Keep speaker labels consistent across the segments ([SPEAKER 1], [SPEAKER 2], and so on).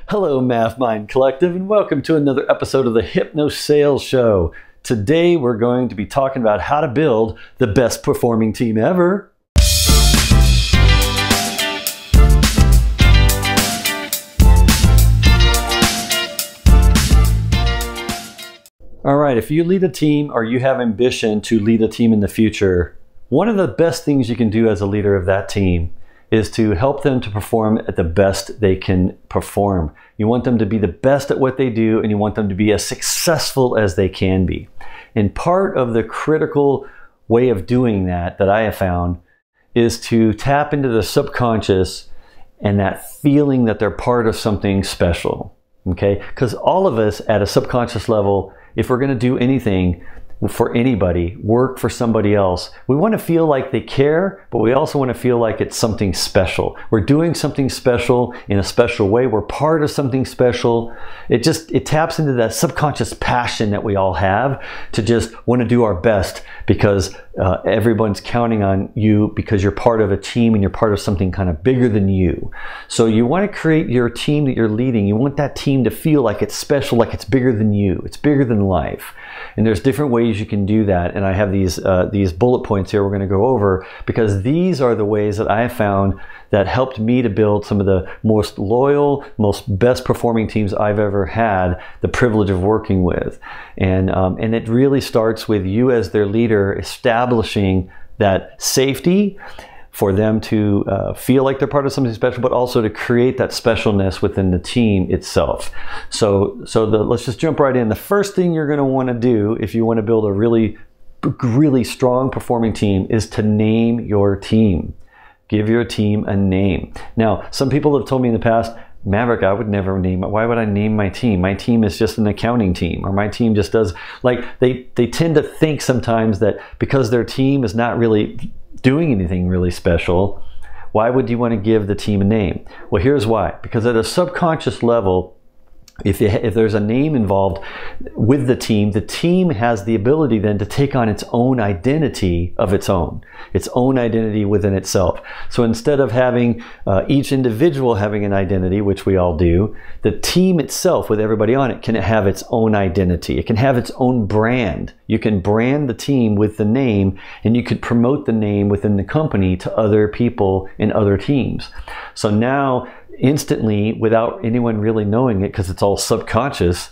[SPEAKER 1] Hello, MavMind Collective, and welcome to another episode of the Hypnosales Show. Today, we're going to be talking about how to build the best performing team ever. All right, if you lead a team or you have ambition to lead a team in the future, one of the best things you can do as a leader of that team is to help them to perform at the best they can perform. You want them to be the best at what they do, and you want them to be as successful as they can be. And part of the critical way of doing that I have found is to tap into the subconscious and that feeling that they're part of something special, okay? Because all of us at a subconscious level, if we're gonna do anything for anybody, work for somebody else, we want to feel like they care, but we also want to feel like it's something special. We're doing something special in a special way. We're part of something special. It taps into that subconscious passion that we all have to just want to do our best because everyone's counting on you because you're part of a team and you're part of something kind of bigger than you. So you want to create your team that you're leading. You want that team to feel like it's special, like it's bigger than you. It's bigger than life. And there's different ways you can do that. And I have these bullet points here we're going to go over because these are the ways that I have found that helped me to build some of the most loyal, most best performing teams I've ever had the privilege of working with. And it really starts with you as their leader establishing that safety for them to feel like they're part of something special, but also to create that specialness within the team itself. Let's just jump right in. The first thing you're going to want to do if you want to build a really strong performing team is to name your team. Give your team a name. Now, some people have told me in the past, Maverick, I would never name it. Why would I name my team? My team is just an accounting team, or my team just does, like, they tend to think sometimes that because their team is not really doing anything really special, why would you want to give the team a name? Well, here's why. Because at a subconscious level, if there's a name involved with the team has the ability then to take on its own identity of its own identity within itself. So instead of having each individual having an identity, which we all do, the team itself with everybody on it can have its own identity. It can have its own brand. You can brand the team with the name, and you could promote the name within the company to other people in other teams. So now, instantly, without anyone really knowing it, because it's all subconscious,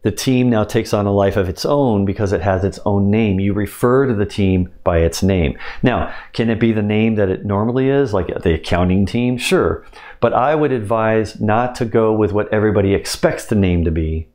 [SPEAKER 1] the team now takes on a life of its own because it has its own name. You refer to the team by its name. Now, can it be the name that it normally is, like the accounting team? Sure. But I would advise not to go with what everybody expects the name to be.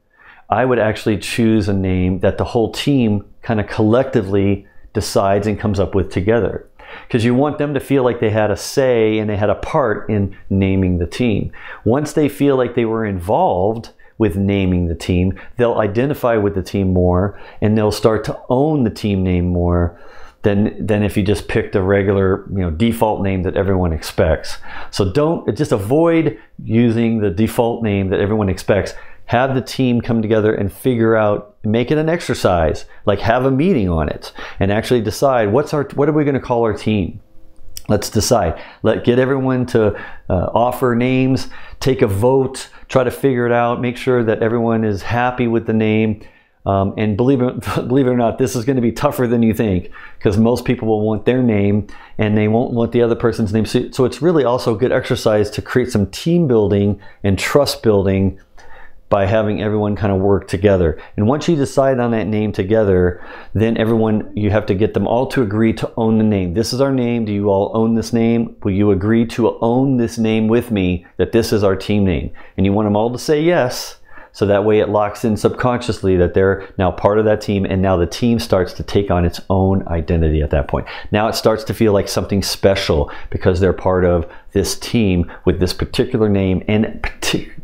[SPEAKER 1] I would actually choose a name that the whole team kind of collectively decides and comes up with together. Because you want them to feel like they had a say and they had a part in naming the team. Once they feel like they were involved with naming the team, they'll identify with the team more and they'll start to own the team name more than if you just picked a regular, default name that everyone expects. So just avoid using the default name that everyone expects. Have the team come together and figure out, make it an exercise, like have a meeting on it and actually decide what are we going to call our team? Let's decide. Get everyone to offer names, take a vote, try to figure it out, make sure that everyone is happy with the name. And believe it or not, this is going to be tougher than you think because most people will want their name and they won't want the other person's name. So it's really also a good exercise to create some team building and trust building by having everyone kind of work together. And once you decide on that name together, then you have to get them all to agree to own the name. This is our name. Do you all own this name? Will you agree to own this name with me, that this is our team name? And you want them all to say yes. So that way it locks in subconsciously that they're now part of that team, and now the team starts to take on its own identity at that point. Now it starts to feel like something special because they're part of this team with this particular name and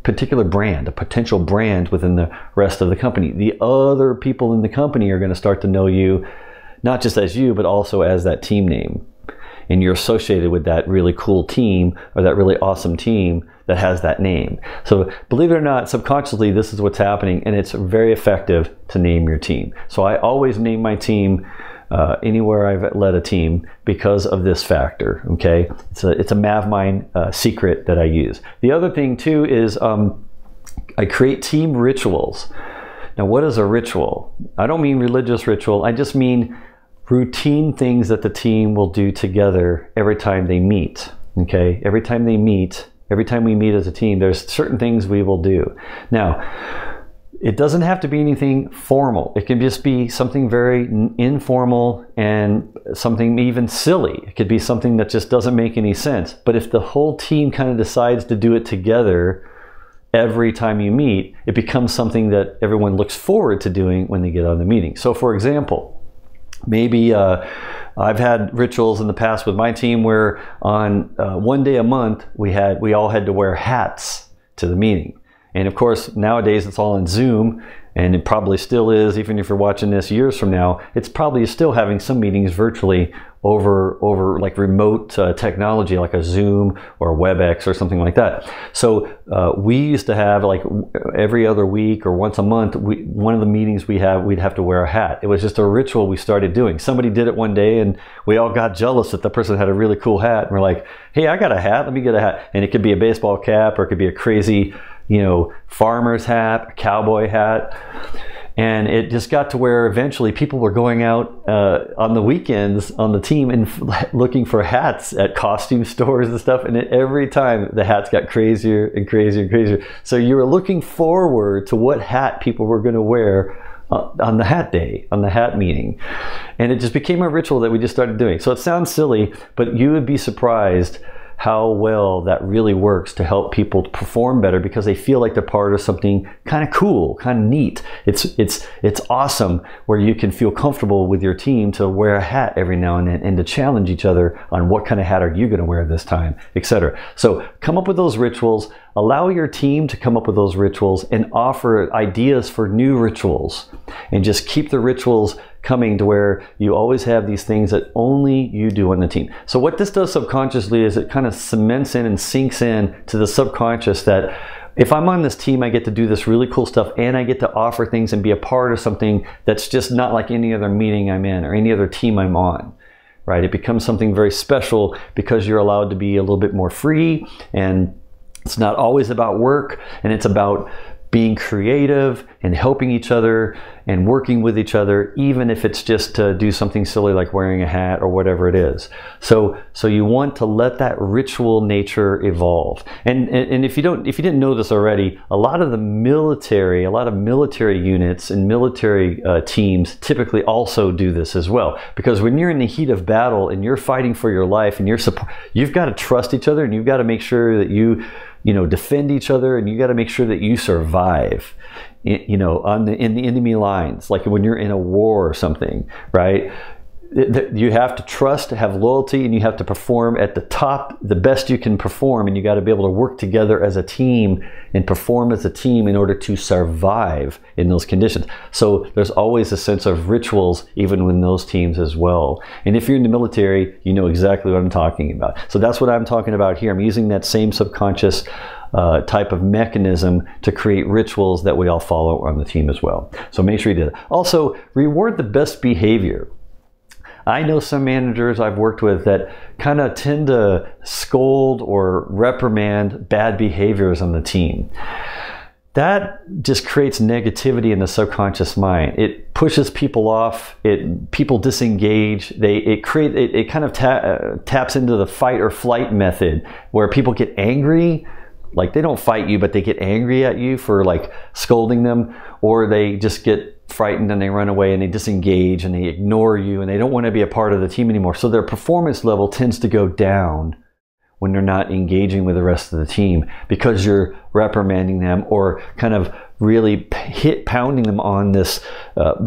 [SPEAKER 1] particular brand, a potential brand within the rest of the company. The other people in the company are going to start to know you, not just as you, but also as that team name. And you're associated with that really cool team or that really awesome team that has that name. So believe it or not, subconsciously, this is what's happening, and it's very effective to name your team. So I always name my team anywhere I've led a team because of this factor, okay? It's a MavMind secret that I use. The other thing too is I create team rituals. Now, what is a ritual? I don't mean religious ritual. I just mean routine things that the team will do together every time they meet. Okay? Every time they meet, every time we meet as a team, there's certain things we will do. Now, it doesn't have to be anything formal. It can just be something very informal and something even silly. It could be something that just doesn't make any sense. But if the whole team kind of decides to do it together every time you meet, it becomes something that everyone looks forward to doing when they get on the meeting. So for example, maybe I've had rituals in the past with my team where on one day a month we all had to wear hats to the meeting. And of course, nowadays it's all on Zoom, and it probably still is, even if you're watching this years from now, it's probably still having some meetings virtually over like remote technology, like a Zoom or a WebEx or something like that. So we used to have, like, every other week or once a month, one of the meetings we'd have to wear a hat. It was just a ritual we started doing. Somebody did it one day and we all got jealous that the person had a really cool hat, and we're like, hey, I got a hat, let me get a hat. And it could be a baseball cap, or it could be a crazy, you know, farmer's hat, a cowboy hat. And it just got to where eventually people were going out on the weekends on the team and looking for hats at costume stores and stuff. And every time the hats got crazier and crazier and crazier. So you were looking forward to what hat people were going to wear on the hat day, on the hat meeting. And it just became a ritual that we just started doing. So it sounds silly, but you would be surprised how well that really works to help people perform better, because they feel like they're part of something kind of cool, kind of neat. It's awesome where you can feel comfortable with your team to wear a hat every now and then, and to challenge each other on what kind of hat are you going to wear this time, etc. So come up with those rituals, allow your team to come up with those rituals, and offer ideas for new rituals, and just keep the rituals coming to where you always have these things that only you do on the team. So what this does subconsciously is it kind of cements in and sinks in to the subconscious that if I'm on this team, I get to do this really cool stuff, and I get to offer things and be a part of something that's just not like any other meeting I'm in or any other team I'm on, right? It becomes something very special because you're allowed to be a little bit more free, and it's not always about work, and it's about being creative and helping each other and working with each other, even if it's just to do something silly like wearing a hat or whatever it is. So you want to let that ritual nature evolve. And if you didn't know this already, a lot of military units and military teams typically also do this as well. Because when you're in the heat of battle and you're fighting for your life and you've got to trust each other, and you've got to make sure that you defend each other, and you got to make sure that you survive, in the enemy lines, like when you're in a war or something, right? You have to trust, have loyalty, and you have to perform at the top, the best you can perform, and you got to be able to work together as a team and perform as a team in order to survive in those conditions. So there's always a sense of rituals even within those teams as well. And if you're in the military, you know exactly what I'm talking about. So that's what I'm talking about here. I'm using that same subconscious type of mechanism to create rituals that we all follow on the team as well. So make sure you do that. Also, reward the best behavior. I know some managers I've worked with that kind of tend to scold or reprimand bad behaviors on the team. That just creates negativity in the subconscious mind. It pushes people off. People disengage. It kind of taps into the fight or flight method, where people get angry. Like, they don't fight you, but they get angry at you for like scolding them, or they just get frightened and they run away and they disengage and they ignore you and they don't want to be a part of the team anymore. So their performance level tends to go down when they're not engaging with the rest of the team, because you're reprimanding them or kind of really pounding them on this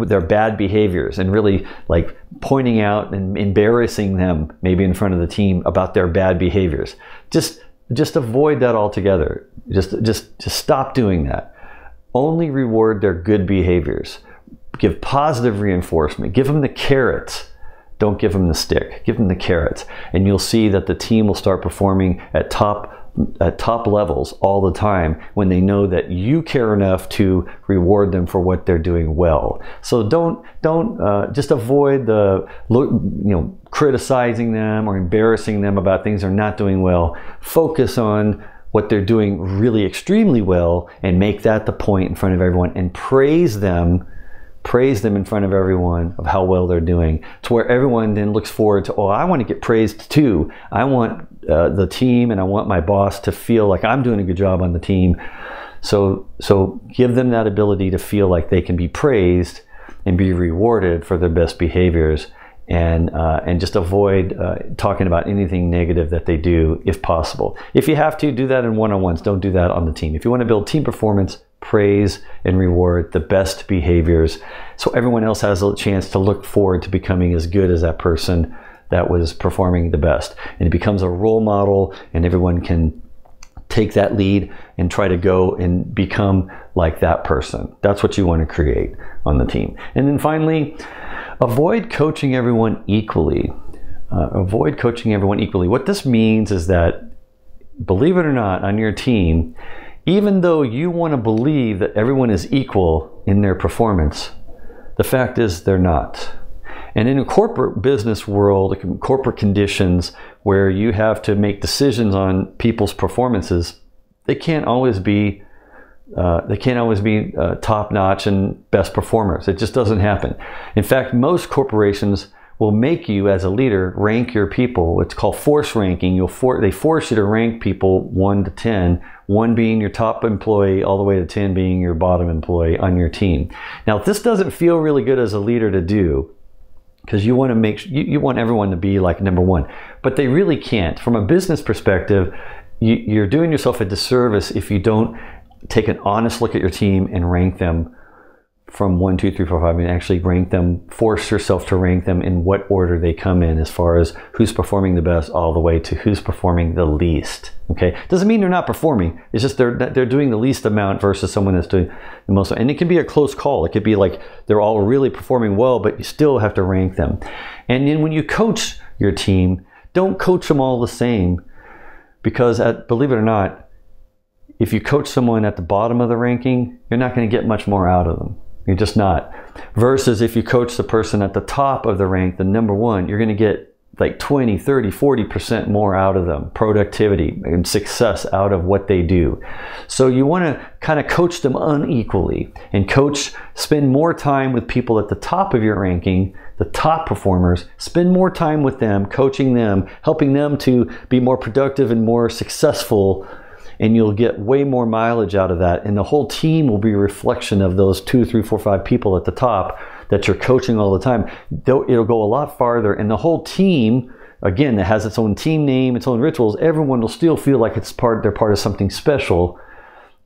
[SPEAKER 1] their bad behaviors, and really like pointing out and embarrassing them maybe in front of the team about their bad behaviors. Just avoid that altogether. Just stop doing that. Only reward their good behaviors. Give positive reinforcement. Give them the carrots. Don't give them the stick. Give them the carrots. And you'll see that the team will start performing at top levels all the time when they know that you care enough to reward them for what they're doing well. So don't just avoid criticizing them or embarrassing them about things they're not doing well. Focus on what they're doing really extremely well and make that the point in front of everyone and praise them in front of everyone of how well they're doing, to where everyone then looks forward to, oh, I want to get praised too. I want the team and I want my boss to feel like I'm doing a good job on the team. So give them that ability to feel like they can be praised and be rewarded for their best behaviors, and just avoid talking about anything negative that they do if possible. If you have to, do that in one-on-ones. Don't do that on the team. If you want to build team performance, praise and reward the best behaviors so everyone else has a chance to look forward to becoming as good as that person that was performing the best. And it becomes a role model, and everyone can take that lead and try to go and become like that person. That's what you want to create on the team. And then finally, avoid coaching everyone equally. Avoid coaching everyone equally. What this means is that, believe it or not, on your team, even though you want to believe that everyone is equal in their performance, the fact is they're not. And in a corporate business world, corporate conditions where you have to make decisions on people's performances, they can't always be top-notch and best performers. It just doesn't happen. In fact, most corporations will make you, as a leader, rank your people. It's called force ranking. They force you to rank people 1 to 10, 1 being your top employee, all the way to 10 being your bottom employee on your team. Now, this doesn't feel really good as a leader to do, because you want to you want everyone to be like number 1, but they really can't. From a business perspective, you're doing yourself a disservice if you don't take an honest look at your team and rank them from 1, 2, 3, 4, 5, and actually rank them, force yourself to rank them in what order they come in, as far as who's performing the best all the way to who's performing the least. Okay, doesn't mean they're not performing. It's just they're doing the least amount versus someone that's doing the most. And it can be a close call. It could be like they're all really performing well, but you still have to rank them. And then when you coach your team, don't coach them all the same, because believe it or not, if you coach someone at the bottom of the ranking, you're not going to get much more out of them. You're just not. Versus if you coach the person at the top of the rank, the number 1, you're going to get like 20, 30, 40% more out of them, productivity and success out of what they do. So you want to kind of coach them unequally, and spend more time with people at the top of your ranking, the top performers. Spend more time with them, coaching them, helping them to be more productive and more successful, and you'll get way more mileage out of that. And the whole team will be a reflection of those 2, 3, 4, 5 people at the top that you're coaching all the time. It'll go a lot farther, and the whole team, again, that has its own team name, its own rituals, everyone will still feel like they're part of something special,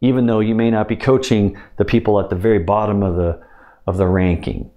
[SPEAKER 1] even though you may not be coaching the people at the very bottom of the ranking.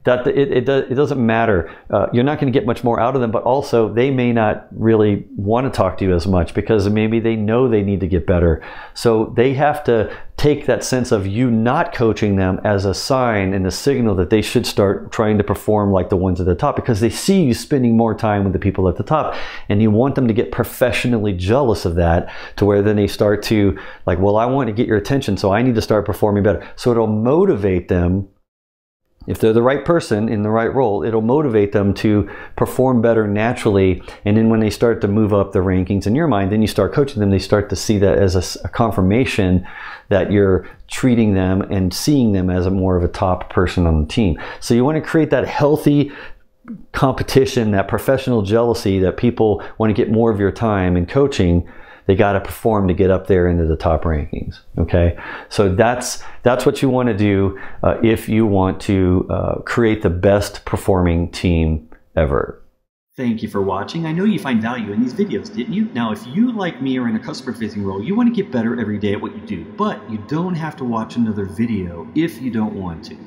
[SPEAKER 1] It doesn't matter. You're not going to get much more out of them, but also they may not really want to talk to you as much, because maybe they know they need to get better. So they have to take that sense of you not coaching them as a sign and a signal that they should start trying to perform like the ones at the top, because they see you spending more time with the people at the top, and you want them to get professionally jealous of that, to where then they start to like, well, I want to get your attention, so I need to start performing better. So it'll motivate them. If they're the right person in the right role, it'll motivate them to perform better naturally. And then when they start to move up the rankings in your mind, then you start coaching them, they start to see that as a confirmation that you're treating them and seeing them as more of a top person on the team. So you want to create that healthy competition, that professional jealousy, that people want to get more of your time in coaching. They got to perform to get up there into the top rankings. Okay, so that's what you want to do if you want to create the best performing team ever.
[SPEAKER 2] Thank you for watching. I know you find value in these videos, didn't you? Now, if you, like me, are in a customer-facing role, you want to get better every day at what you do, but you don't have to watch another video if you don't want to.